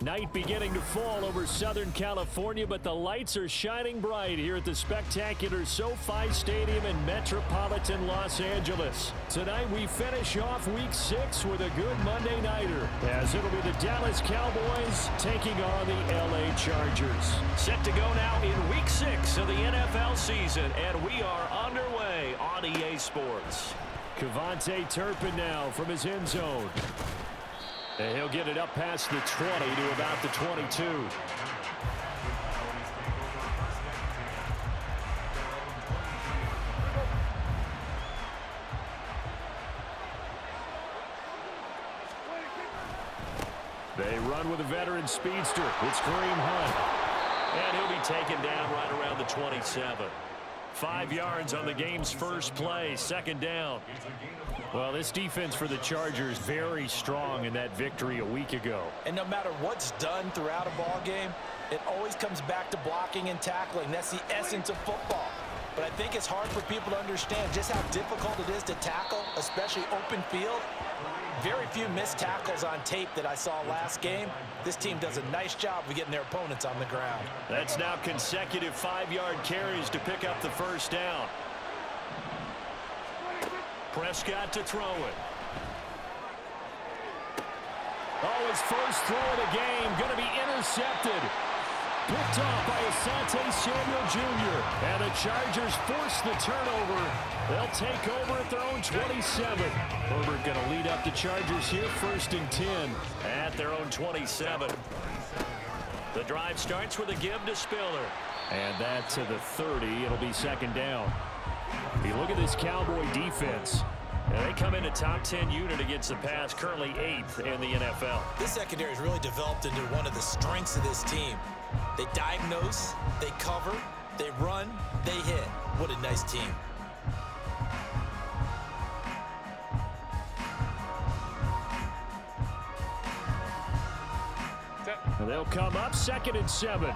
Night beginning to fall over Southern California, but the lights are shining bright here at the spectacular SoFi Stadium in metropolitan Los Angeles. Tonight we finish off Week 6 with a good Monday nighter, as it'll be the Dallas Cowboys taking on the LA Chargers. Set to go now in Week 6 of the NFL season, and we are underway on EA Sports. Kevontae Turpin now from his end zone. And he'll get it up past the 20 to about the 22. They run with a veteran speedster. It's Kareem Hunt. And he'll be taken down right around the 27. 5 yards on the game's first play, second down. Well, this defense for the Chargers very strong in that victory a week ago. And no matter what's done throughout a ball game, it always comes back to blocking and tackling. That's the essence of football. But I think it's hard for people to understand just how difficult it is to tackle, especially open field. Very few missed tackles on tape that I saw last game. This team does a nice job of getting their opponents on the ground. That's now consecutive 5-yard carries to pick up the first down. Prescott to throw it. Oh, his first throw of the game going to be intercepted. Picked off by Asante Samuel Jr. And the Chargers force the turnover. They'll take over at their own 27. Herbert going to lead up the Chargers here, 1st and 10. At their own 27. The drive starts with a give to Spiller. And that to the 30. It'll be second down. You look at this Cowboy defense. And they come in a top 10 unit against the pass, currently 8th in the NFL. This secondary has really developed into one of the strengths of this team. They diagnose, they cover, they run, they hit. What a nice team. And they'll come up 2nd and 7.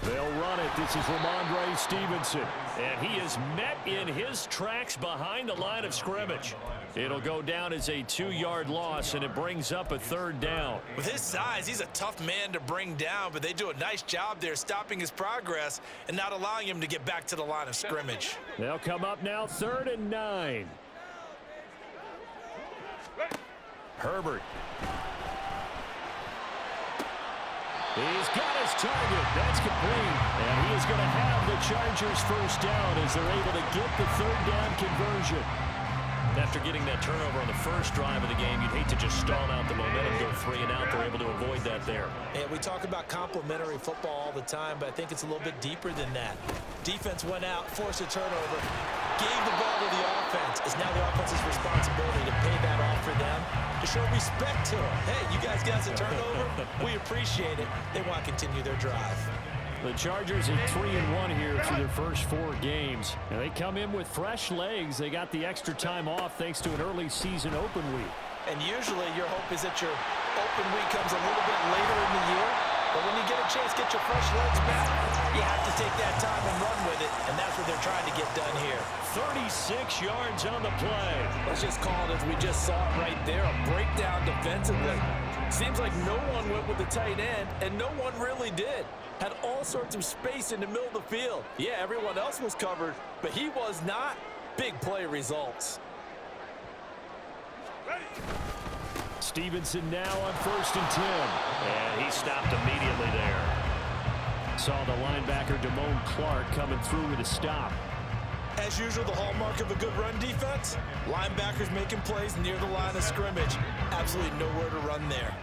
They'll run it. This is Ramondre Stevenson. And he is met in his tracks behind the line of scrimmage. It'll go down as a 2-yard loss, and it brings up a 3rd down. With his size, he's a tough man to bring down, but they do a nice job there stopping his progress and not allowing him to get back to the line of scrimmage. They'll come up now 3rd and 9. Herbert. He's got his target. That's complete. And he is going to have the Chargers first down as they're able to get the 3rd down conversion. After getting that turnover on the first drive of the game, you'd hate to just stall out the momentum, go 3 and out. They're able to avoid that there. Yeah, we talk about complementary football all the time, but I think it's a little bit deeper than that. Defense went out, forced a turnover, gave the ball to the offense. It's now the offense's responsibility to pay that off for them, to show respect to them. Hey, you guys got us a turnover. We appreciate it. They want to continue their drive. The Chargers are 3-1 here through their first 4 games. And they come in with fresh legs. They got the extra time off thanks to an early season open week. And usually your hope is that your open week comes a little bit later in the year. But when you get a chance to get your fresh legs back, you have to take that time and run with it. And that's what they're trying to get done here. 36 yards on the play. Let's just call it as we just saw it right there, a breakdown defensively. Seems like no one went with the tight end, and no one really did. Had all sorts of space in the middle of the field. Yeah, everyone else was covered, but he was not. Big play results. Stevenson now on 1st and 10. And he stopped immediately there. Saw the linebacker Damone Clark coming through with a stop. As usual, the hallmark of a good run defense, linebackers making plays near the line of scrimmage. Absolutely nowhere to run there.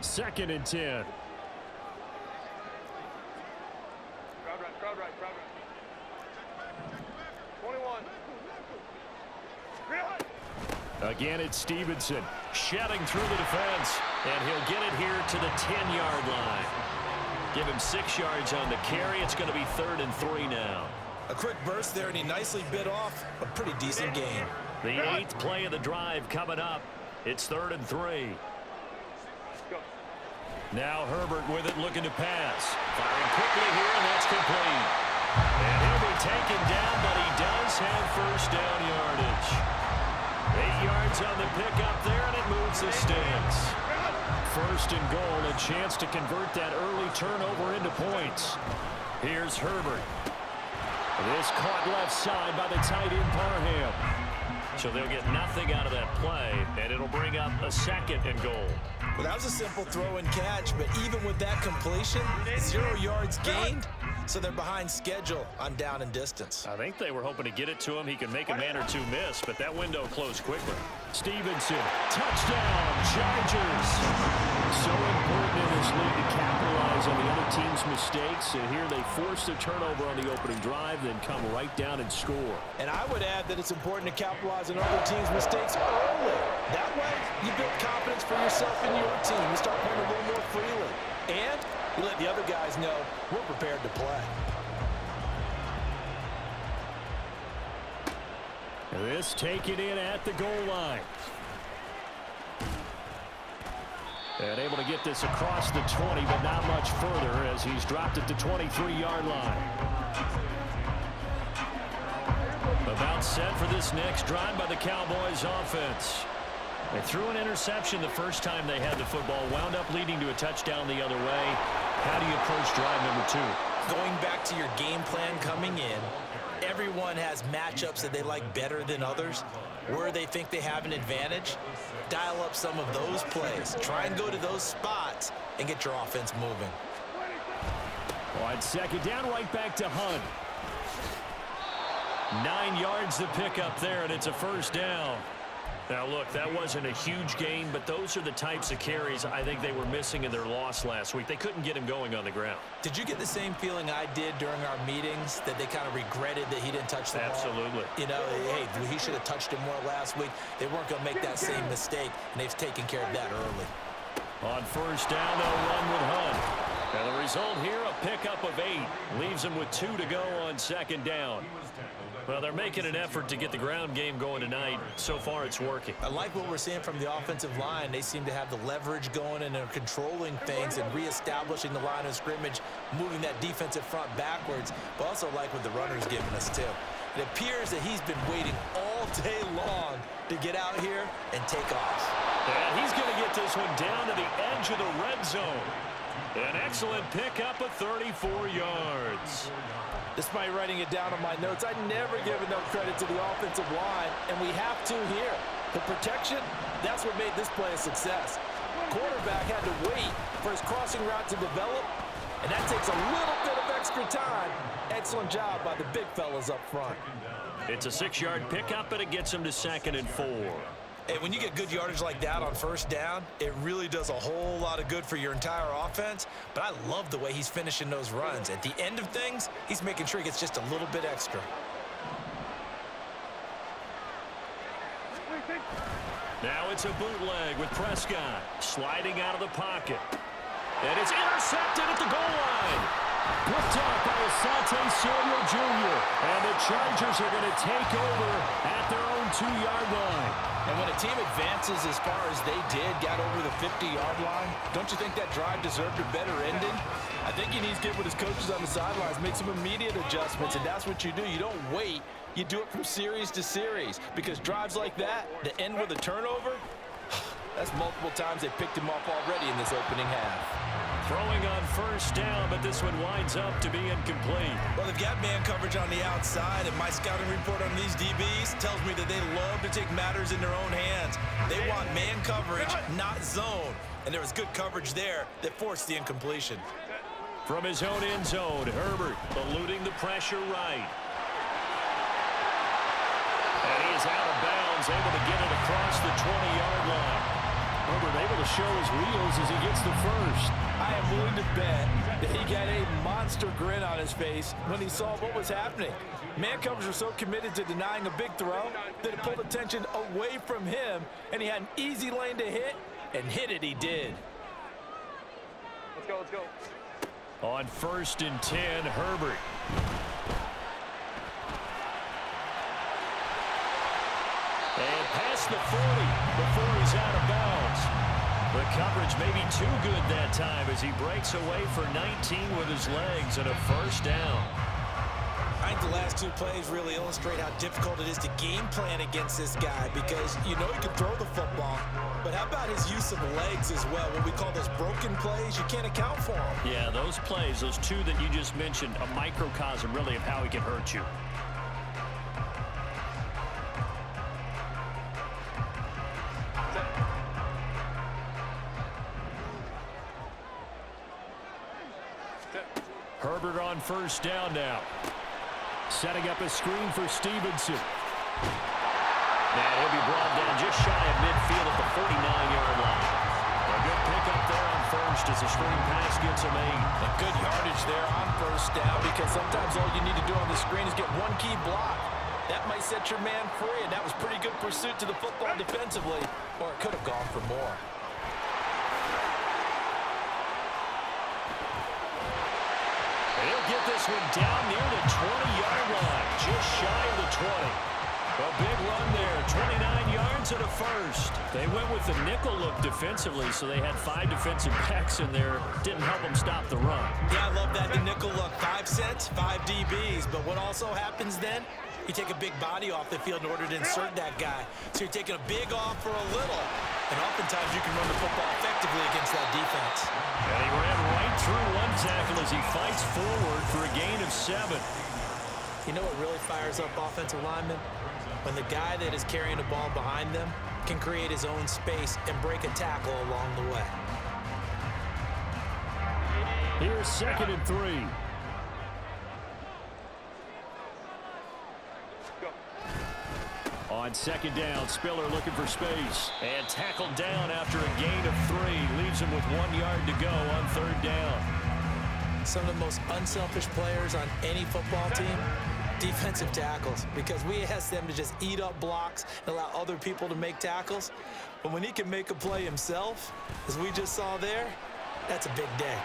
2nd and 10. Crowd right. 21. Again, it's Stevenson. Shedding through the defense. And he'll get it here to the 10-yard line. Give him 6 yards on the carry. It's going to be 3rd and 3 now. A quick burst there, and he nicely bit off a pretty decent gain. The 8th play of the drive coming up. It's 3rd and 3. Now Herbert with it, looking to pass. Firing quickly here, and that's complete. And he'll be taken down, but he does have first down yardage. 8 yards on the pickup there, and it moves the sticks. First and goal, a chance to convert that early turnover into points. Here's Herbert. This caught left side by the tight end Parham. So they'll get nothing out of that play, and it'll bring up a second and goal. Well, that was a simple throw and catch, but even with that completion, 0 yards gained, so they're behind schedule on down and distance. I think they were hoping to get it to him. He could make a man or two miss, but that window closed quickly. Stevenson, touchdown, Chargers. So important in this league to capitalize on the other team's mistakes. And here they force the turnover on the opening drive, then come right down and score. And I would add that it's important to capitalize on other teams' mistakes early. That way, you build confidence for yourself and your team. You start playing a little more freely. And you let the other guys know we're prepared to play. This taken in at the goal line. And able to get this across the 20, but not much further as he's dropped at the 23-yard line. About set for this next drive by the Cowboys offense. They threw an interception the first time they had the football, wound up leading to a touchdown the other way. How do you approach drive number 2? Going back to your game plan coming in, everyone has matchups that they like better than others. Where they think they have an advantage, dial up some of those plays. Try and go to those spots and get your offense moving. On second down, right back to Hunt. 9 yards to pick up there, and it's a first down. Now, look, that wasn't a huge gain, but those are the types of carries I think they were missing in their loss last week. They couldn't get him going on the ground. Did you get the same feeling I did during our meetings, that they kind of regretted that he didn't touch the ball? Absolutely. You know, hey, he should have touched him more last week. They weren't going to make that same mistake, and they've taken care of that early. On first down, they'll run with Hunt. And the result here, a pickup of 8. Leaves them with 2 to go on second down. Well, they're making an effort to get the ground game going tonight. So far, it's working. I like what we're seeing from the offensive line. They seem to have the leverage going, and they're controlling things and reestablishing the line of scrimmage, moving that defensive front backwards, but also like what the runner's giving us, too. It appears that he's been waiting all day long to get out here and take off. And he's going to get this one down to the edge of the red zone. An excellent pickup of 34 yards. Despite writing it down on my notes, I never give enough credit to the offensive line, and we have to here. The protection, that's what made this play a success. Quarterback had to wait for his crossing route to develop, and that takes a little bit of extra time. Excellent job by the big fellas up front. It's a 6-yard pickup, and it gets him to 2nd and 4. Hey, when you get good yardage like that on first down, it really does a whole lot of good for your entire offense. But I love the way he's finishing those runs. At the end of things, he's making sure he gets just a little bit extra. Now it's a bootleg with Prescott sliding out of the pocket. And it's intercepted at the goal line. Picked off by Asante Samuel Jr. And the Chargers are going to take over at their own 2-yard line. And when a team advances as far as they did, got over the 50-yard line, don't you think that drive deserved a better ending? I think he needs to get with his coaches on the sidelines, make some immediate adjustments, and that's what you do. You don't wait. You do it from series to series, because drives like that, to end with a turnover, that's multiple times they picked him off already in this opening half. Throwing on first down, but this one winds up to be incomplete. Well, they've got man coverage on the outside, and my scouting report on these DBs tells me that they love to take matters in their own hands. They want man coverage, not zone. And there was good coverage there that forced the incompletion. From his own end zone, Herbert eluding the pressure right. And he is out of bounds, able to get it across the 20-yard line. Herbert able to show his wheels as he gets the first. I am willing to bet that he got a monster grin on his face when he saw what was happening. Man coverage were so committed to denying a big throw that it pulled attention away from him, and he had an easy lane to hit, and hit it he did. Let's go, let's go. On 1st and 10, Herbert. And past the 40 before he's out of bounds. The coverage may be too good that time as he breaks away for 19 with his legs and a first down. I think the last two plays really illustrate how difficult it is to game plan against this guy because you know he can throw the football, but how about his use of legs as well? What we call those broken plays, you can't account for them. Yeah, those plays, those two that you just mentioned, a microcosm really of how he can hurt you. Herbert on first down now. Setting up a screen for Stevenson. And he'll be brought down just shy of midfield at the 49-yard line. A good pickup there on first as the screen pass gets a made. And good yardage there on first down because sometimes all you need to do on the screen is get one key block. That might set your man free, and that was pretty good pursuit to the football defensively, or it could have gone for more. He'll get this one down near the 20-yard line, just shy of the 20. A big run there, 29 yards and a first. They went with the nickel look defensively, so they had 5 defensive backs in there. Didn't help them stop the run. Yeah, I love that, the nickel look. 5 cents, 5 DBs. But what also happens then? You take a big body off the field in order to insert that guy. So you're taking a big off for a little. And oftentimes you can run the football effectively against that defense. And he ran right through one tackle as he fights forward for a gain of 7. You know what really fires up offensive linemen? When the guy that is carrying the ball behind them can create his own space and break a tackle along the way. Here's 2nd and 3. On 2nd down, Spiller looking for space. And tackled down after a gain of 3. Leaves him with 1 yard to go on 3rd down. Some of the most unselfish players on any football team, defensive tackles, because we ask them to just eat up blocks and allow other people to make tackles. But when he can make a play himself, as we just saw there, that's a big day.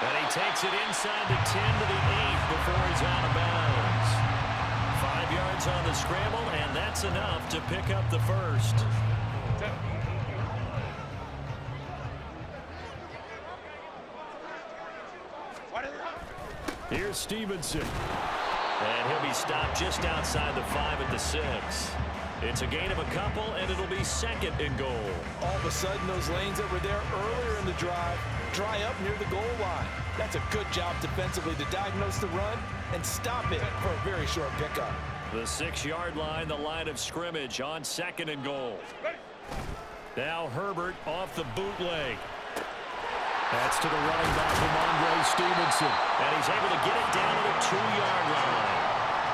And he takes it inside the 10 to the 8 before he's out of bounds. 5 yards on the scramble, and that's enough to pick up the first. Here's Stevenson. And he'll be stopped just outside the 5 at the 6. It's a gain of a couple, and it'll be 2nd and goal. All of a sudden, those lanes that were there earlier in the drive dry up near the goal line. That's a good job defensively to diagnose the run and stop it for a very short pickup. The 6-yard line, the line of scrimmage on 2nd and goal. Now Herbert off the bootleg. That's to the running back from Andre Stevenson. And he's able to get it down to the 2-yard line.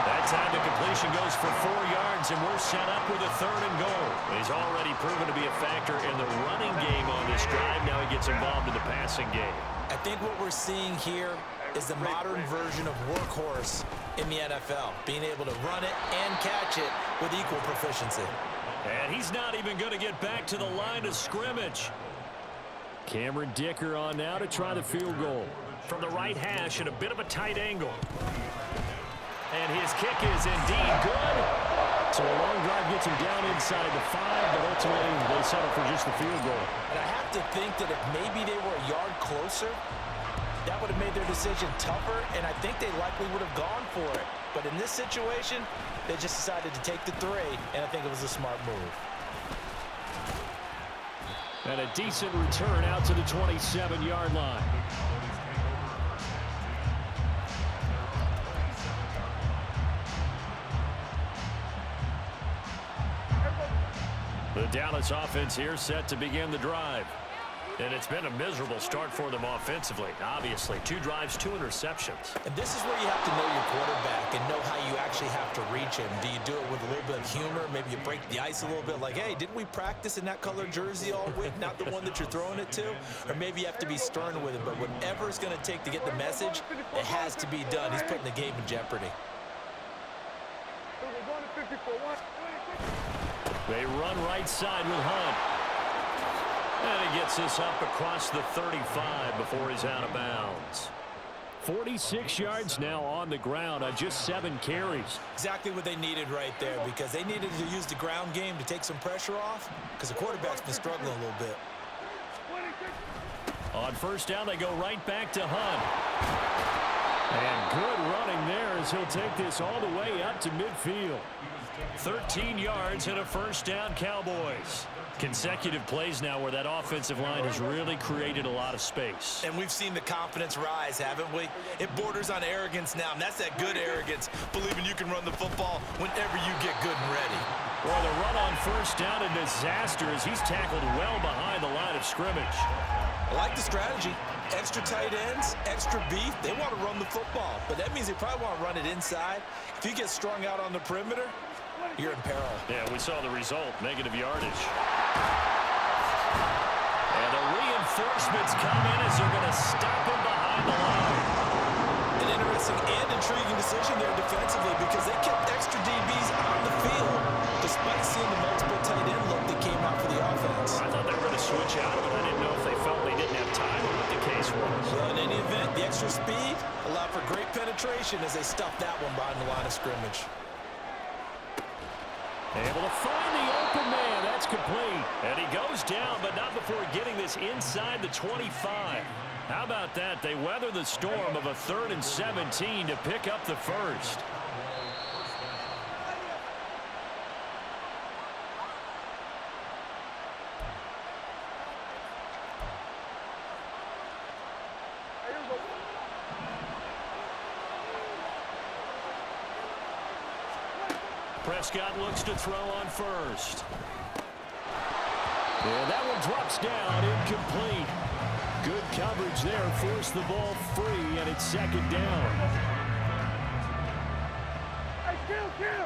That time the completion goes for 4 yards, and we're set up with a 3rd and goal. He's already proven to be a factor in the running game on this drive. Now he gets involved in the passing game. I think what we're seeing here is the modern version of workhorse in the NFL, being able to run it and catch it with equal proficiency. And he's not even going to get back to the line of scrimmage. Cameron Dicker on now to try the field goal. From the right hash at a bit of a tight angle. And his kick is indeed good. So a long drive gets him down inside the 5, but ultimately they settle for just the field goal. And I have to think that if maybe they were a yard closer, that would have made their decision tougher, and I think they likely would have gone for it. But in this situation, they just decided to take the 3, and I think it was a smart move. And a decent return out to the 27-yard line. The Dallas offense here set to begin the drive. And it's been a miserable start for them offensively. Obviously, 2 drives, 2 interceptions. And this is where you have to know your quarterback and know how you actually have to reach him. Do you do it with a little bit of humor? Maybe you break the ice a little bit like, hey, didn't we practice in that color jersey all week? Not the one that you're throwing it to? Or maybe you have to be stern with him. But whatever it's going to take to get the message, it has to be done. He's putting the game in jeopardy. They run right side with Hunt. And he gets this up across the 35 before he's out of bounds. 46 yards now on the ground on just 7 carries. Exactly what they needed right there, because they needed to use the ground game to take some pressure off, because the quarterback's been struggling a little bit. On first down, they go right back to Hunt. And good running there as he'll take this all the way up to midfield. 13 yards and a first down, Cowboys. Consecutive plays now where that offensive line has really created a lot of space. And we've seen the confidence rise, haven't we? It borders on arrogance now, and that's that good arrogance, believing you can run the football whenever you get good and ready. Well, the run on first down, a disaster as he's tackled well behind the line of scrimmage. I like the strategy. Extra tight ends, extra beef, they want to run the football. But that means they probably want to run it inside. If you get strung out on the perimeter, you're in peril. Yeah, we saw the result, negative yardage. And the reinforcements come in as they're going to stop him behind the line. An interesting and intriguing decision there defensively because they kept extra DBs on the field despite seeing the multiple tight end look that came out for the offense. I thought they were going to switch out of it. I didn't know if they felt they didn't have time or what the case was. Well, in any event, the extra speed allowed for great penetration as they stuffed that one behind the line of scrimmage. Able to find the open man. That's complete. And he goes down, but not before getting this inside the 25. How about that? They weather the storm of a 3rd and 17 to pick up the first. Prescott looks to throw on first. And that one drops down, incomplete. Good coverage there, forced the ball free, and it's 2nd down. Hey, kill!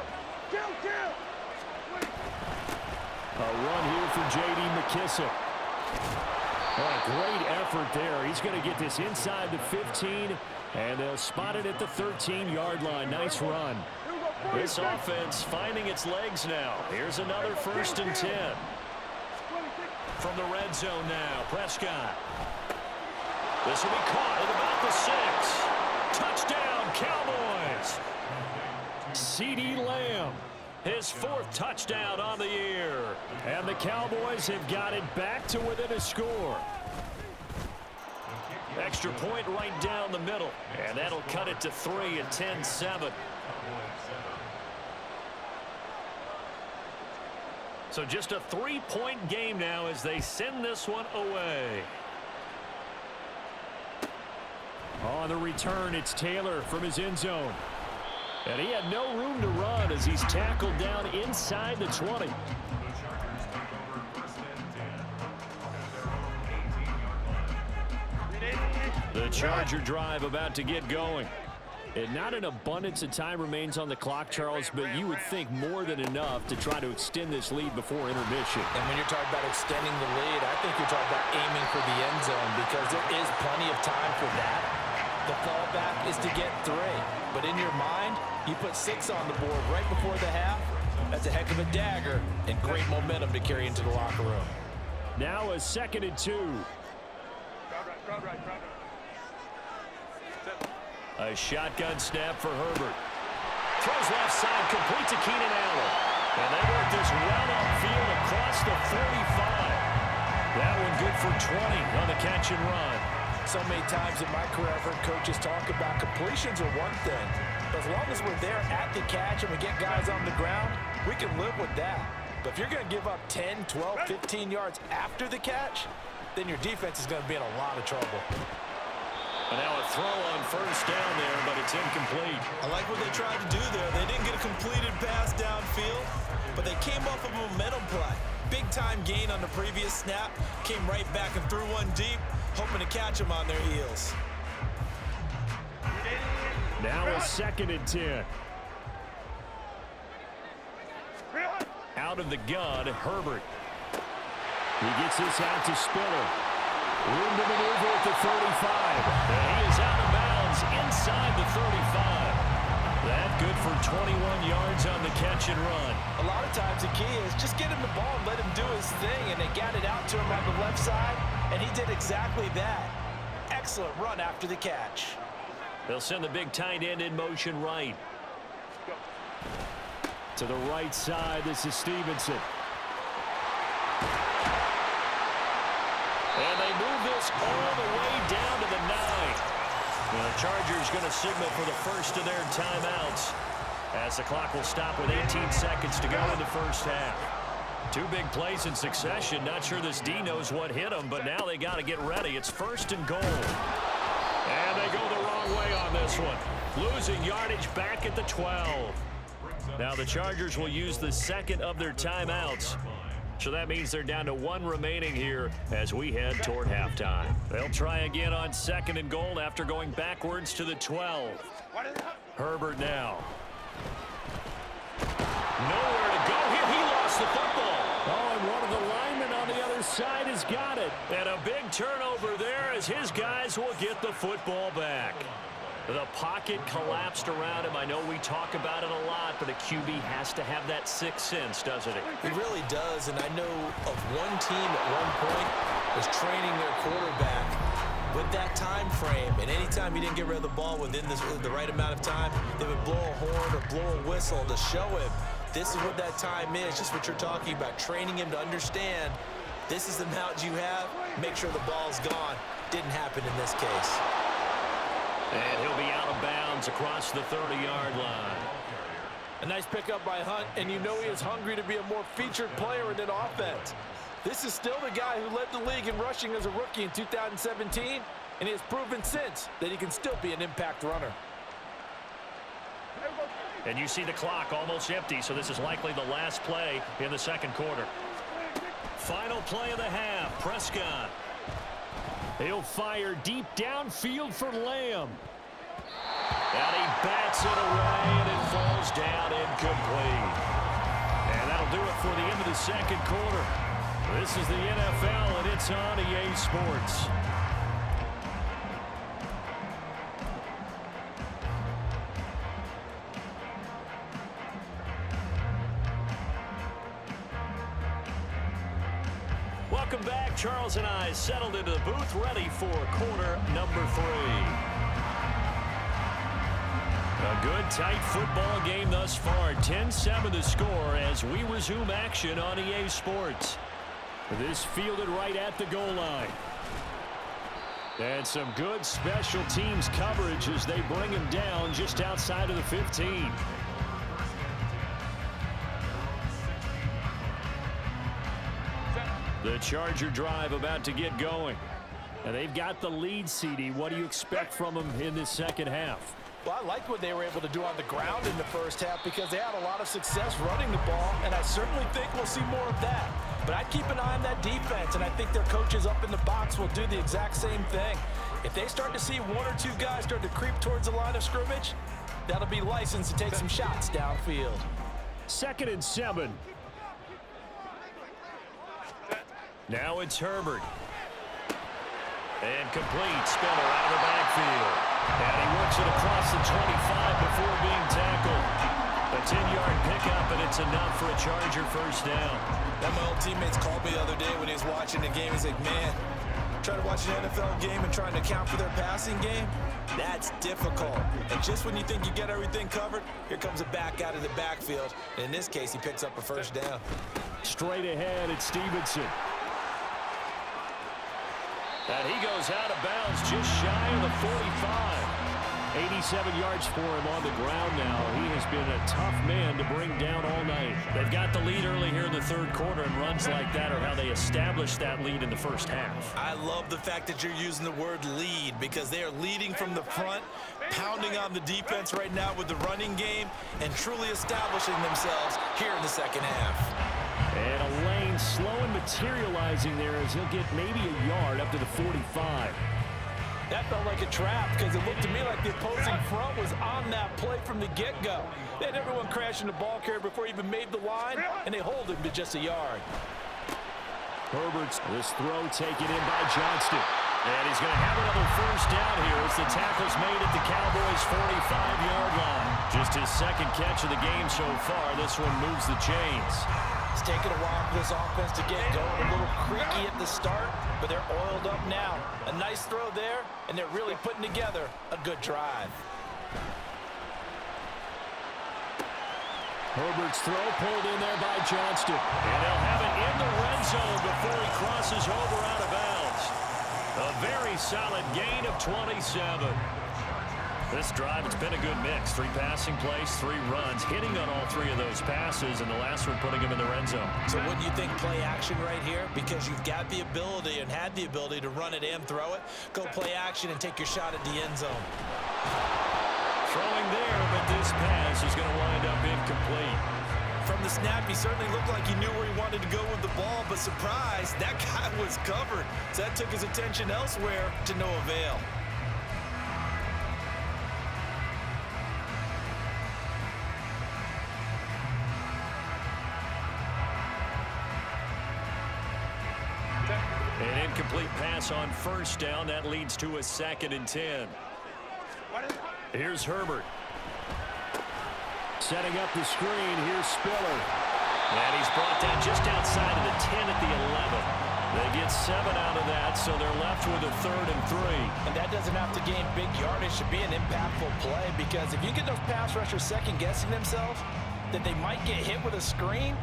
A run here for J.D. McKissick. Oh, a great effort there. He's going to get this inside the 15, and they'll spot it at the 13-yard line. Nice run. This offense finding its legs now. Here's another 1st and 10. From the red zone now, Prescott. This will be caught at about the 6. Touchdown, Cowboys. CeeDee Lamb. His 4th touchdown on the year. And the Cowboys have got it back to within a score. Extra point right down the middle. And that'll cut it to 3 at 10-7. So just a 3-point game now as they send this one away. On the return, it's Taylor from his end zone. And he had no room to run as he's tackled down inside the 20. The Charger drive about to get going. And not an abundance of time remains on the clock, Charles, but you would think more than enough to try to extend this lead before intermission. And when you're talking about extending the lead, I think you're talking about aiming for the end zone because there is plenty of time for that. The fallback is to get 3. But in your mind, you put 6 on the board right before the half. That's a heck of a dagger and great momentum to carry into the locker room. Now a 2nd and 2. Crowd right. A shotgun snap for Herbert. Throws left side, complete to Keenan Allen. And they work this well upfield across the 45. That one good for 20 on the catch and run. So many times in my career, I've heard coaches talk about completions are one thing. But as long as we're there at the catch and we get guys on the ground, we can live with that. But if you're going to give up 10, 12, 15 yards after the catch, then your defense is going to be in a lot of trouble. And now a throw on first down there, but it's incomplete. I like what they tried to do there. They didn't get a completed pass downfield, but they came off of a momentum play. Big-time gain on the previous snap, came right back and threw one deep, hoping to catch them on their heels. Now a 2nd and 10. Out of the gun, Herbert. He gets this out to Spiller. Room to maneuver at the 35. And he is out of bounds inside the 35. That good for 21 yards on the catch and run. A lot of times the key is just get him the ball and let him do his thing, and they got it out to him on the left side, and he did exactly that. Excellent run after the catch. They'll send the big tight end in motion right. To the right side, this is Stevenson. And they move this all the way down to the 9. The Chargers going to signal for the first of their timeouts as the clock will stop with 18 seconds to go in the first half. Two big plays in succession. Not sure this D knows what hit them, but now they got to get ready. It's first and goal. And they go the wrong way on this one. Losing yardage back at the 12. Now the Chargers will use the second of their timeouts. So that means they're down to one remaining here as we head toward halftime. They'll try again on second and goal after going backwards to the 12. Herbert now. Nowhere to go here. He lost the football. Oh, and one of the linemen on the other side has got it. And a big turnover there as his guys will get the football back. The pocket collapsed around him. I know we talk about it a lot, but a QB has to have that sixth sense, doesn't it? He really does, and I know of one team at one point was training their quarterback with that time frame, and anytime he didn't get rid of the ball within the right amount of time, they would blow a horn or blow a whistle to show him this is what that time is, just what you're talking about, training him to understand this is the amount you have, make sure the ball's gone. Didn't happen in this case. And he'll be out of bounds across the 30-yard line. A nice pickup by Hunt, and you know he is hungry to be a more featured player in an offense. This is still the guy who led the league in rushing as a rookie in 2017, and he has proven since that he can still be an impact runner. And you see the clock almost empty, so this is likely the last play in the second quarter. Final play of the half, Prescott. He'll fire deep downfield for Lamb. And he bats it away, and it falls down incomplete. And that'll do it for the end of the second quarter. This is the NFL, and it's on EA Sports. Welcome back. Charles and I settled into the booth, ready for quarter number 3. A good, tight football game thus far. 10-7 the score as we resume action on EA Sports. This fielded right at the goal line. And some good special teams coverage as they bring him down just outside of the 15. The Charger drive about to get going. And they've got the lead, CD. What do you expect from them in this second half? Well, I liked what they were able to do on the ground in the first half because they had a lot of success running the ball, and I certainly think we'll see more of that. But I'd keep an eye on that defense, and I think their coaches up in the box will do the exact same thing. If they start to see one or two guys start to creep towards the line of scrimmage, that'll be licensed to take some shots downfield. 2nd and 7. Now it's Herbert. And complete. Spiller out of the backfield. And he works it across the 25 before being tackled. A 10-yard pickup, and it's enough for a Charger first down. One of my old teammates called me the other day when he was watching the game. He's like, man, trying to watch an NFL game and trying to account for their passing game, that's difficult. And just when you think you get everything covered, here comes a back out of the backfield. And in this case, he picks up a first down. Straight ahead, it's Stevenson. And he goes out of bounds just shy of the 45. 87 yards for him on the ground now. He has been a tough man to bring down all night. They've got the lead early here in the third quarter, and runs like that are how they established that lead in the first half. I love the fact that you're using the word lead because they are leading from the front, pounding on the defense right now with the running game, and truly establishing themselves here in the second half. And a lane slow and materializing there as he'll get maybe a yard up to the 45. That felt like a trap because it looked to me like the opposing front was on that play from the get-go. They had everyone crashing the ball carrier before he even made the line, and they hold him to just a yard. Herbert's this throw taken in by Johnston. And he's going to have another first down here as the tackle's made at the Cowboys' 45-yard line. Just his second catch of the game so far. This one moves the chains. It's taken a while for this offense to get going. A little creaky at the start, but they're oiled up now. A nice throw there, and they're really putting together a good drive. Herbert's throw pulled in there by Johnston. And they'll have it in the red zone before he crosses over out of bounds. A very solid gain of 27. This drive, it's been a good mix. 3 passing plays, 3 runs, hitting on all 3 of those passes, and the last one putting him in the red zone. So wouldn't you think play action right here? Because you've got the ability and had the ability to run it and throw it. Go play action and take your shot at the end zone. Throwing there, but this pass is going to wind up incomplete. From the snap, he certainly looked like he knew where he wanted to go with the ball, but surprise, that guy was covered. So that took his attention elsewhere to no avail. An incomplete pass on first down. That leads to a 2nd and 10. Here's Herbert. Setting up the screen. Here's Spiller. And he's brought down just outside of the 10 at the 11. They get 7 out of that, so they're left with a 3rd and 3. And that doesn't have to gain big yardage to be an impactful play, because if you get those pass rushers second-guessing themselves, that they might get hit with a screen,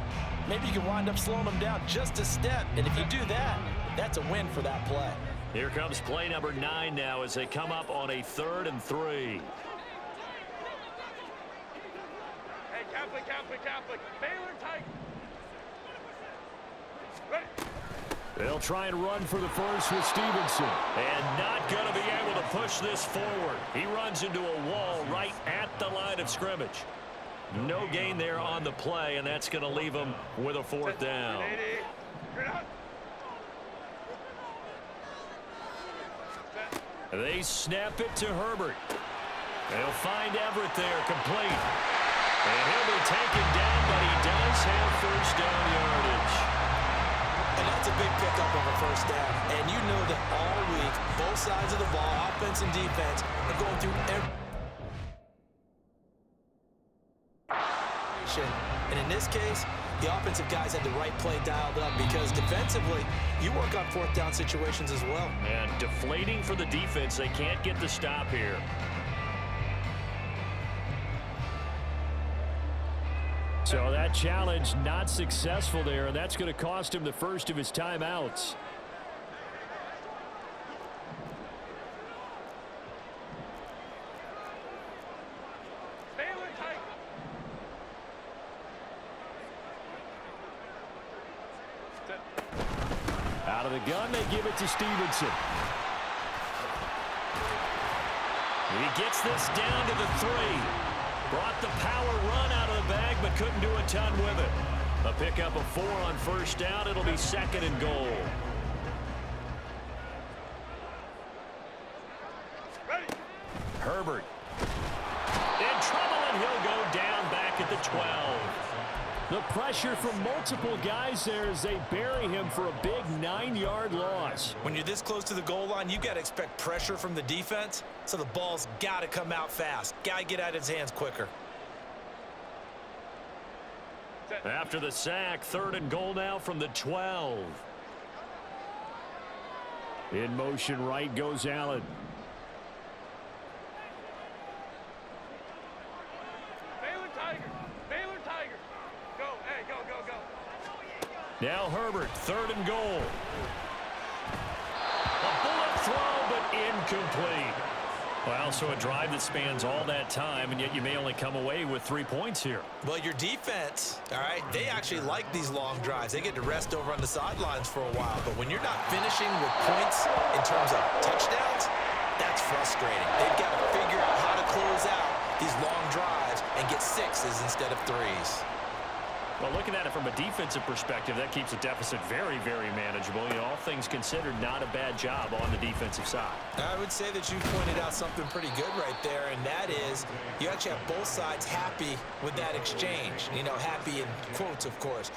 maybe you can wind up slowing them down just a step. And if you do that, that's a win for that play. Here comes play number 9 now as they come up on a 3rd and 3. Hey, Catholic. Baylor Tiger. Ready. They'll try and run for the first with Stevenson. And not going to be able to push this forward. He runs into a wall right at the line of scrimmage. No gain there on the play, and that's going to leave him with a 4th down. They snap it to Herbert. They'll find Everett there, complete. And he'll be taken down, but he does have first down yardage. And that's a big pickup of a first down. And you know that all week, both sides of the ball, offense and defense, are going through every... And in this case, the offensive guys had the right play dialed up, because defensively, you work on 4th down situations as well. And deflating for the defense. They can't get the stop here. So that challenge not successful there, and that's going to cost him the first of his timeouts. Out of the gun, they give it to Stevenson. He gets this down to the 3. Brought the power run out of the bag, but couldn't do a ton with it. A pickup of 4 on first down. It'll be 2nd and goal. Ready. Herbert. In trouble, and he'll go down back at the 12. The pressure from multiple guys there as they bury him for a big 9-yard loss. When you're this close to the goal line, you've got to expect pressure from the defense, so the ball's got to come out fast. Got to get out of his hands quicker. After the sack, 3rd and goal now from the 12. In motion right goes Allen. Now Herbert, 3rd and goal. A bullet throw, but incomplete. Well, so a drive that spans all that time, and yet you may only come away with 3 points here. Well, your defense, all right, they actually like these long drives. They get to rest over on the sidelines for a while. But when you're not finishing with points in terms of touchdowns, that's frustrating. They've got to figure out how to close out these long drives and get 6s instead of 3s. Well, looking at it from a defensive perspective, that keeps the deficit very, very manageable. You know, all things considered, not a bad job on the defensive side. I would say that you pointed out something pretty good right there, and that is you actually have both sides happy with that exchange. You know, happy in quotes, of course.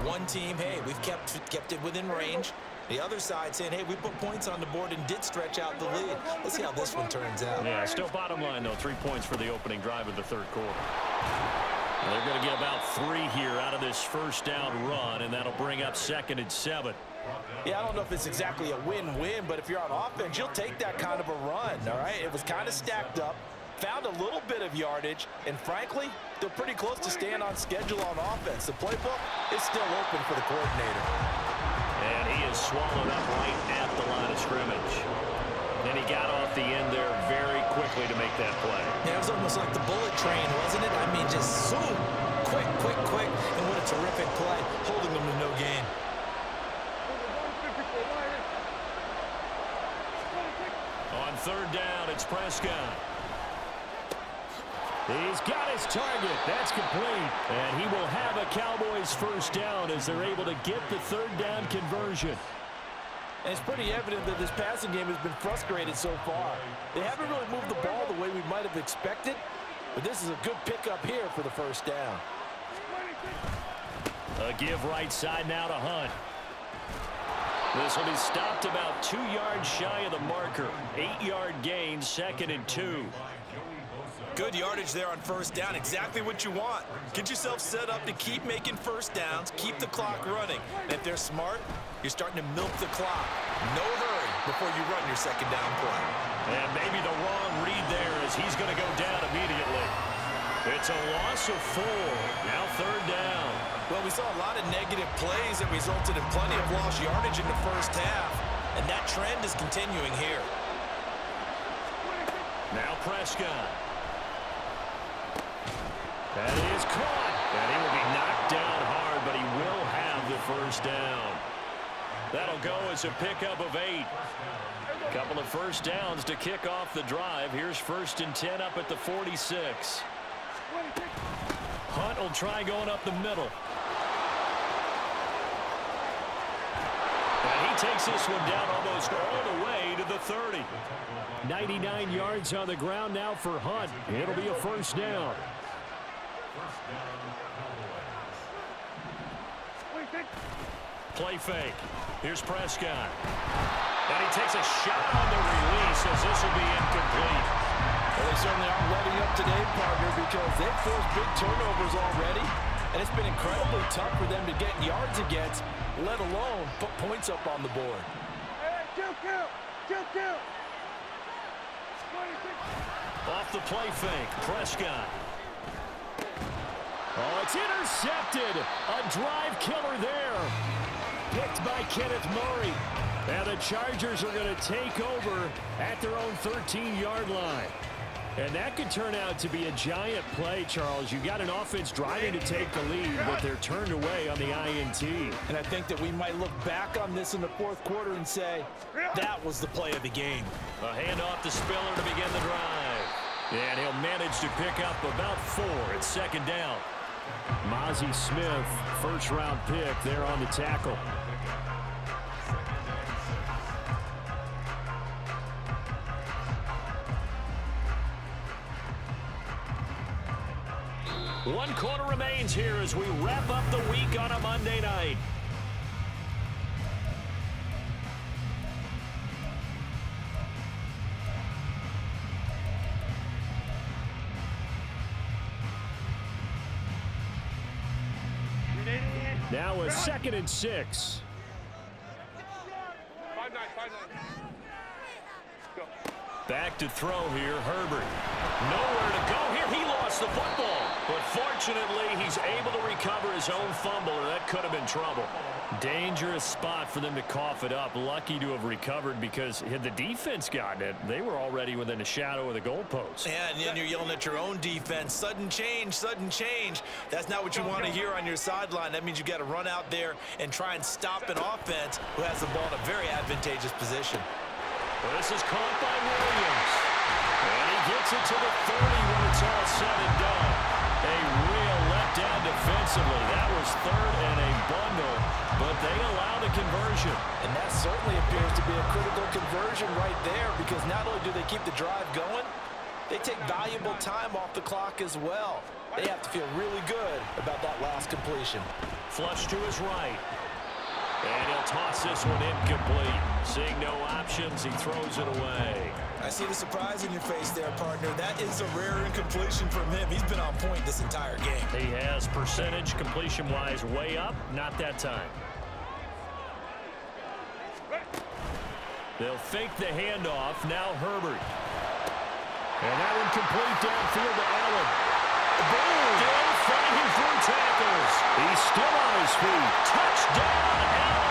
One team, hey, we've kept it within range. The other side saying, hey, we put points on the board and did stretch out the lead. Let's see how this one turns out. Yeah, still bottom line, though, 3 points for the opening drive of the 3rd quarter. They're going to get about 3 here out of this first down run, and that'll bring up 2nd and 7. Yeah, I don't know if it's exactly a win-win, but if you're on offense, you'll take that kind of a run, all right? It was kind of stacked up, found a little bit of yardage, and frankly, they're pretty close to staying on schedule on offense. The playbook is still open for the coordinator. And he is swallowed up right at the line of scrimmage. And he got off the end there very quickly to make that play. Yeah, it was almost like the bullet train, wasn't it? I mean, just zoom. Quick, quick, quick. And what a terrific play, holding them to no gain. On third down, it's Prescott. He's got his target. That's complete. And he will have a Cowboys first down as they're able to get the third down conversion. And it's pretty evident that this passing game has been frustrated so far. They haven't really moved the ball the way we might have expected, but this is a good pickup here for the first down. A give right side now to Hunt. This will be stopped about 2 yards shy of the marker. 8-yard gain, 2nd and 2. Good yardage there on first down. Exactly what you want. Get yourself set up to keep making first downs, keep the clock running. And if they're smart, you're starting to milk the clock. No hurry before you run your second down play. And maybe the wrong read there as he's going to go down immediately. It's a loss of 4. Now third down. Well, we saw a lot of negative plays that resulted in plenty of lost yardage in the first half. And that trend is continuing here. Now Prescott. That is caught. And he will be knocked down hard, but he will have the first down. That'll go as a pickup of 8. A couple of first downs to kick off the drive. Here's 1st and 10 up at the 46. Hunt will try going up the middle. And he takes this one down almost all the way to the 30. 99 yards on the ground now for Hunt. It'll be a first down. Play fake. Here's Prescott. And he takes a shot on the release as this will be incomplete. Well, they certainly aren't letting up today, partner, because they've forced big turnovers already. And it's been incredibly tough for them to get yards against, let alone put points up on the board. Off the play fake, Prescott. Oh, it's intercepted. A drive killer there. Picked by Kenneth Murray. And the Chargers are going to take over at their own 13-yard line. And that could turn out to be a giant play, Charles. You got an offense driving to take the lead, but they're turned away on the INT. And I think that we might look back on this in the fourth quarter and say, that was the play of the game. A handoff to Spiller to begin the drive. And he'll manage to pick up about 4 at 2nd down. Mozzie Smith, first-round pick there on the tackle. One quarter remains here as we wrap up the week on a Monday night. Now a 2nd and 6. 5-9. Go. Back to throw here, Herbert. Nowhere to go here. He lost the football. But fortunately, he's able to recover his own fumble, or that could have been trouble. Dangerous spot for them to cough it up. Lucky to have recovered because had the defense gotten it, they were already within a shadow of the goalpost. Yeah, and then you're yelling at your own defense. Sudden change, sudden change. That's not what you want to hear on your sideline. That means you got to run out there and try and stop an offense who has the ball in a very advantageous position. Well, this is caught by Williams. And he gets it to the 30 when it's all said and done. A real letdown defensively. That was 3rd and a bundle, but they allow the conversion. And that certainly appears to be a critical conversion right there, because not only do they keep the drive going, they take valuable time off the clock as well. They have to feel really good about that last completion. Flush to his right. And he'll toss this one incomplete. Seeing no options, he throws it away. I see the surprise in your face there, partner. That is a rare incompletion from him. He's been on point this entire game. He has percentage completion-wise way up. Not that time. They'll fake the handoff. Now Herbert. And that one complete downfield to Allen. Boom! Still fighting through tackles. He's still on his feet. Touchdown, Allen!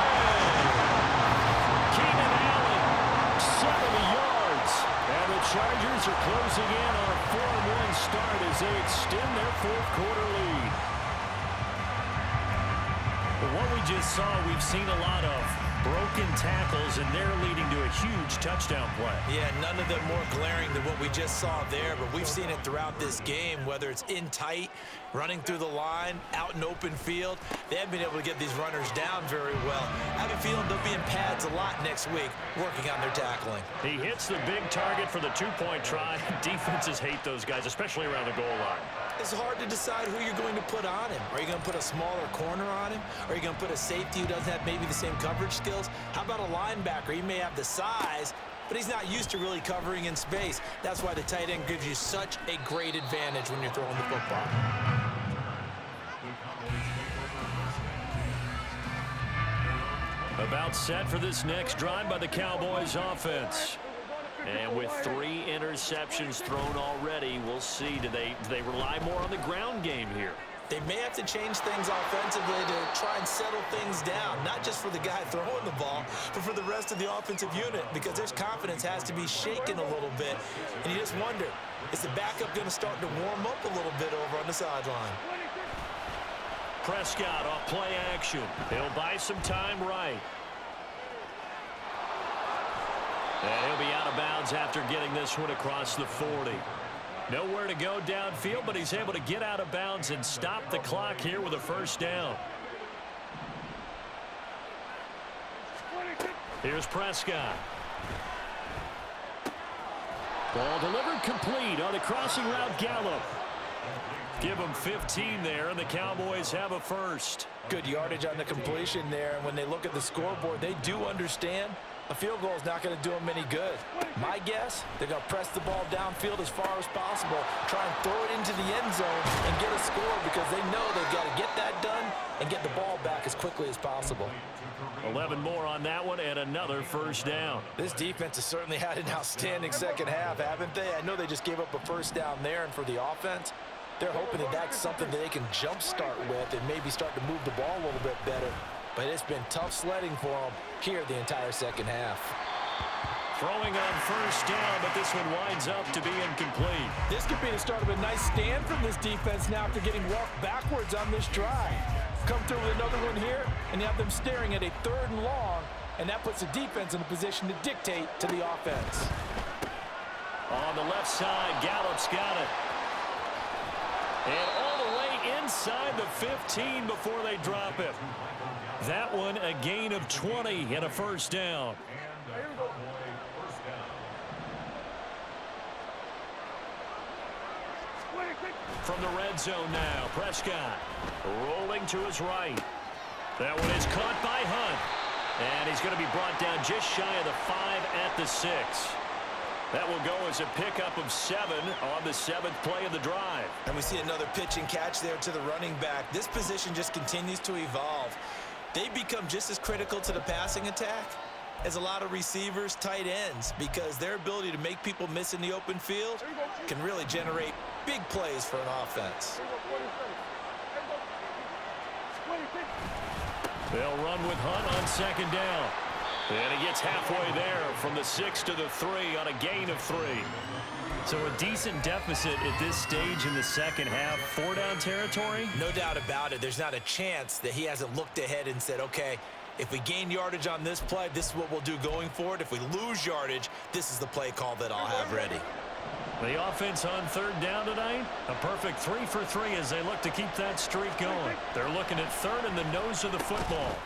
Keenan Allen, 70 yards. Chargers are closing in on a 4-1 start as they extend their fourth-quarter lead. But what we just saw, we've seen a lot of broken tackles, and they're leading to a huge touchdown play. Yeah, none of them more glaring than what we just saw there, but we've seen it throughout this game, whether it's in tight, running through the line, out in open field. They haven't been able to get these runners down very well. I have a feeling they'll be in pads a lot next week working on their tackling. He hits the big target for the two-point try. Defenses hate those guys, especially around the goal line. It's hard to decide who you're going to put on him. Are you going to put a smaller corner on him? Are you going to put a safety who doesn't have maybe the same coverage skills? How about a linebacker? He may have the size, but he's not used to really covering in space. That's why the tight end gives you such a great advantage when you're throwing the football. About set for this next drive by the Cowboys offense. And with 3 interceptions thrown already, we'll see. Do they rely more on the ground game here? They may have to change things offensively to try and settle things down, not just for the guy throwing the ball, but for the rest of the offensive unit, because their confidence has to be shaken a little bit. And you just wonder, is the backup going to start to warm up a little bit over on the sideline? Prescott off play action. He'll buy some time right. And he'll be out of bounds after getting this one across the 40. Nowhere to go downfield, but he's able to get out of bounds and stop the clock here with a first down. Here's Prescott. Ball delivered complete on the crossing route Gallup. Give him 15 there, and the Cowboys have a first. Good yardage on the completion there, and when they look at the scoreboard, they do understand a field goal is not going to do them any good. My guess, they're going to press the ball downfield as far as possible, try and throw it into the end zone and get a score because they know they've got to get that done and get the ball back as quickly as possible. 11 more on that one and another first down. This defense has certainly had an outstanding second half, haven't they? I know they just gave up a first down there, and for the offense, they're hoping that that's something that they can jumpstart with and maybe start to move the ball a little bit better. But it's been tough sledding for them here the entire second half. Throwing on first down, but this one winds up to be incomplete. This could be the start of a nice stand from this defense now after getting walked backwards on this drive. Come through with another one here, and you have them staring at a 3rd and long, and that puts the defense in a position to dictate to the offense. On the left side, Gallup's got it. And all the way inside the 15 before they drop it. That one a gain of 20 and a first down. From the red zone now, Prescott rolling to his right. That one is caught by Hunt. And he's going to be brought down just shy of the 5 at the 6. That will go as a pickup of 7 on the 7th play of the drive. And we see another pitch and catch there to the running back. This position just continues to evolve. They become just as critical to the passing attack as a lot of receivers, tight ends, because their ability to make people miss in the open field can really generate big plays for an offense. They'll run with Hunt on 2nd down. And he gets halfway there from the 6 to the 3 on a gain of 3. So a decent deficit at this stage in the second half. 4-down territory? No doubt about it. There's not a chance that he hasn't looked ahead and said, okay, if we gain yardage on this play, this is what we'll do going forward. If we lose yardage, this is the play call that I'll have ready. The offense on 3rd down tonight, a perfect 3 for 3 as they look to keep that streak going. They're looking at 3rd in the nose of the football.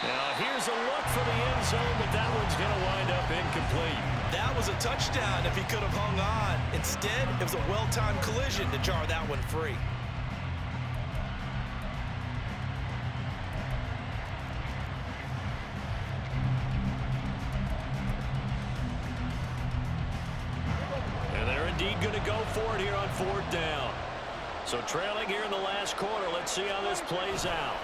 Now here's a look for the end zone, but that one's going to wind up incomplete. That was a touchdown if he could have hung on. Instead, it was a well-timed collision to jar that one free. And they're indeed going to go for it here on 4th down. So trailing here in the last quarter, let's see how this plays out.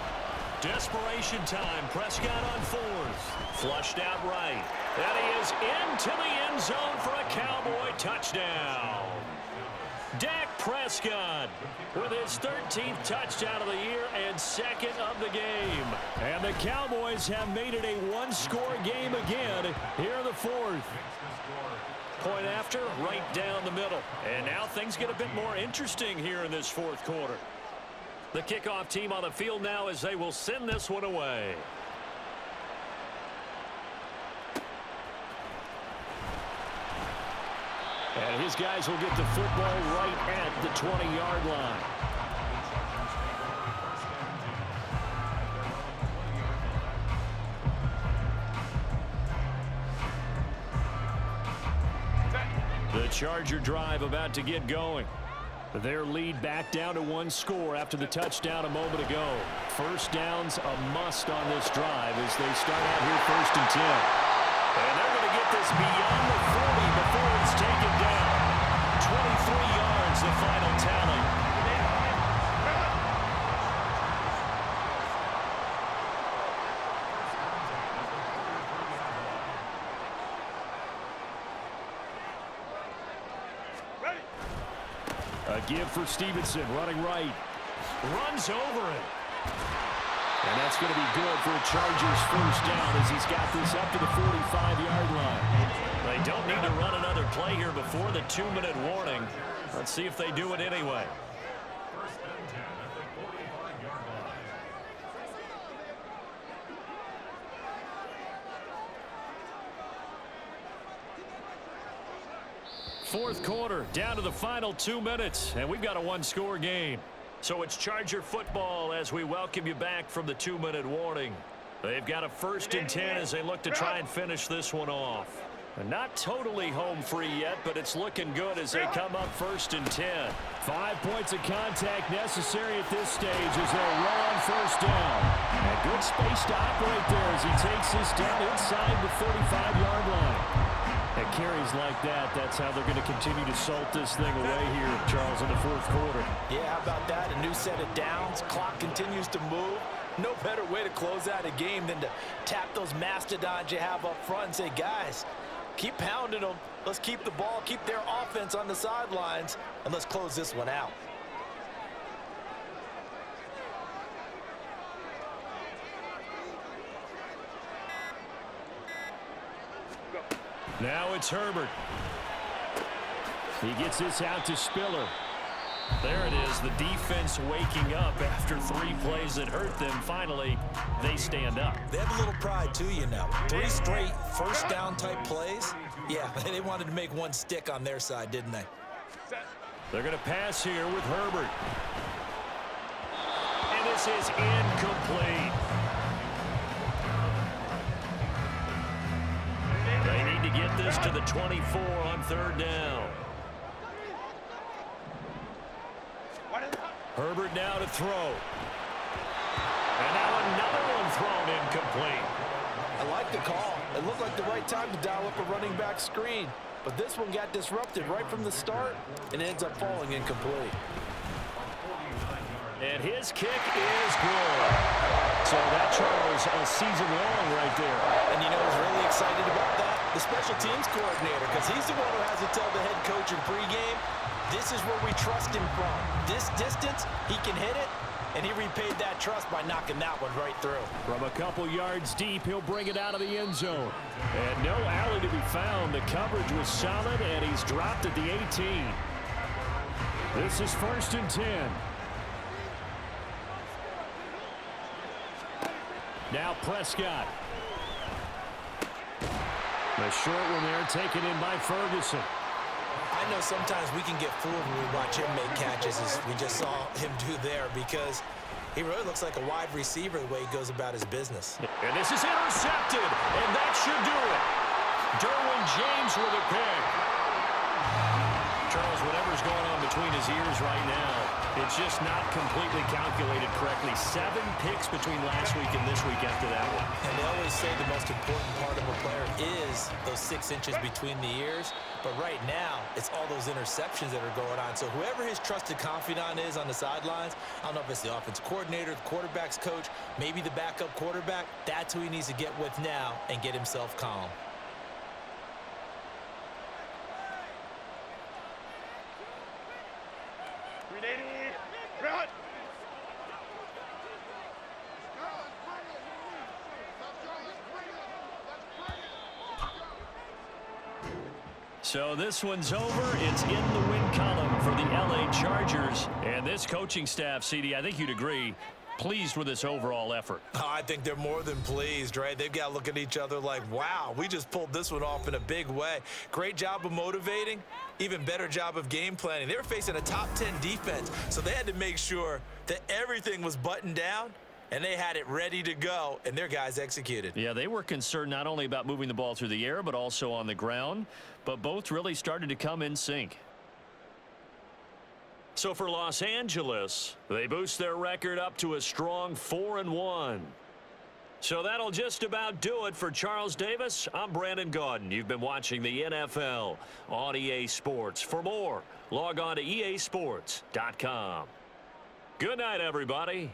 Desperation time. Prescott on 4th. Flushed out right. And he is into the end zone for a Cowboy touchdown. Dak Prescott with his 13th touchdown of the year and 2nd of the game. And the Cowboys have made it a 1-score game again here in the 4th. Point after, right down the middle. And now things get a bit more interesting here in this fourth quarter. The kickoff team on the field now as they will send this one away. And his guys will get the football right at the 20-yard line. The Charger drive about to get going. Their lead back down to one score after the touchdown a moment ago. First down's a must on this drive as they start out here 1st and 10. And they're going to get this beyond the 40 before it's taken down. 23 yards, the final tally. A give for Stevenson, running right. Runs over it. And that's going to be good for a Chargers first down as he's got this up to the 45-yard line. They don't need to run another play here before the 2-minute warning. Let's see if they do it anyway. Fourth quarter, down to the final 2 minutes, and we've got a one-score game. So it's Charger football as we welcome you back from the 2-minute warning. They've got a 1st and 10 as they look to try and finish this one off. Not totally home free yet, but it's looking good as they come up 1st and 10. 5 points of contact necessary at this stage as they'll roll on 1st down. And good space to operate there as he takes this down inside the 35-yard line. At carries like that, that's how they're going to continue to salt this thing away here, Charles, in the fourth quarter. Yeah, how about that? A new set of downs. Clock continues to move. No better way to close out a game than to tap those mastodons you have up front and say, guys, keep pounding them. Let's keep the ball, keep their offense on the sidelines, and let's close this one out. Now it's Herbert. He gets this out to Spiller. There it is, the defense waking up after 3 plays that hurt them. Finally, they stand up. They have a little pride, too, you know. 3 straight first down type plays. Yeah, they wanted to make one stick on their side, didn't they? They're going to pass here with Herbert. And this is incomplete. They need to get this to the 24 on 3rd down. Herbert now to throw. And now another one thrown incomplete. I like the call. It looked like the right time to dial up a running back screen. But this one got disrupted right from the start, and it ends up falling incomplete. And his kick is good. So that, Charles, a season long right there. And you know who's really excited about that? The special teams coordinator, because he's the one who has to tell the head coach in pregame, this is where we trust him from. This distance, he can hit it, and he repaid that trust by knocking that one right through. From a couple yards deep, he'll bring it out of the end zone. And no alley to be found. The coverage was solid, and he's dropped at the 18. This is 1st and 10. Now Prescott. The short one there taken in by Ferguson. I know sometimes we can get fooled when we watch him make catches, as we just saw him do there, because he really looks like a wide receiver the way he goes about his business. And this is intercepted, and that should do it. Derwin James with a pick. Charles, whatever's going on between his ears right now, it's just not completely calculated correctly. 7 picks between last week and this week after that one. And they always say the most important part of a player is those 6 inches between the ears. But right now, it's all those interceptions that are going on. So whoever his trusted confidant is on the sidelines, I don't know if it's the offensive coordinator, the quarterback's coach, maybe the backup quarterback, that's who he needs to get with now and get himself calm. So this one's over. It's in the win column for the LA Chargers. And this coaching staff, CD, I think you'd agree, pleased with this overall effort. Oh, I think they're more than pleased, right? They've got to look at each other like, wow, we just pulled this one off in a big way. Great job of motivating, even better job of game planning. They were facing a top 10 defense, so they had to make sure that everything was buttoned down, and they had it ready to go, and their guys executed. Yeah, they were concerned not only about moving the ball through the air, but also on the ground, but both really started to come in sync. So for Los Angeles, they boost their record up to a strong 4-1. So that'll just about do it for Charles Davis. I'm Brandon Gaudin. You've been watching the NFL on EA Sports. For more, log on to easports.com. Good night, everybody.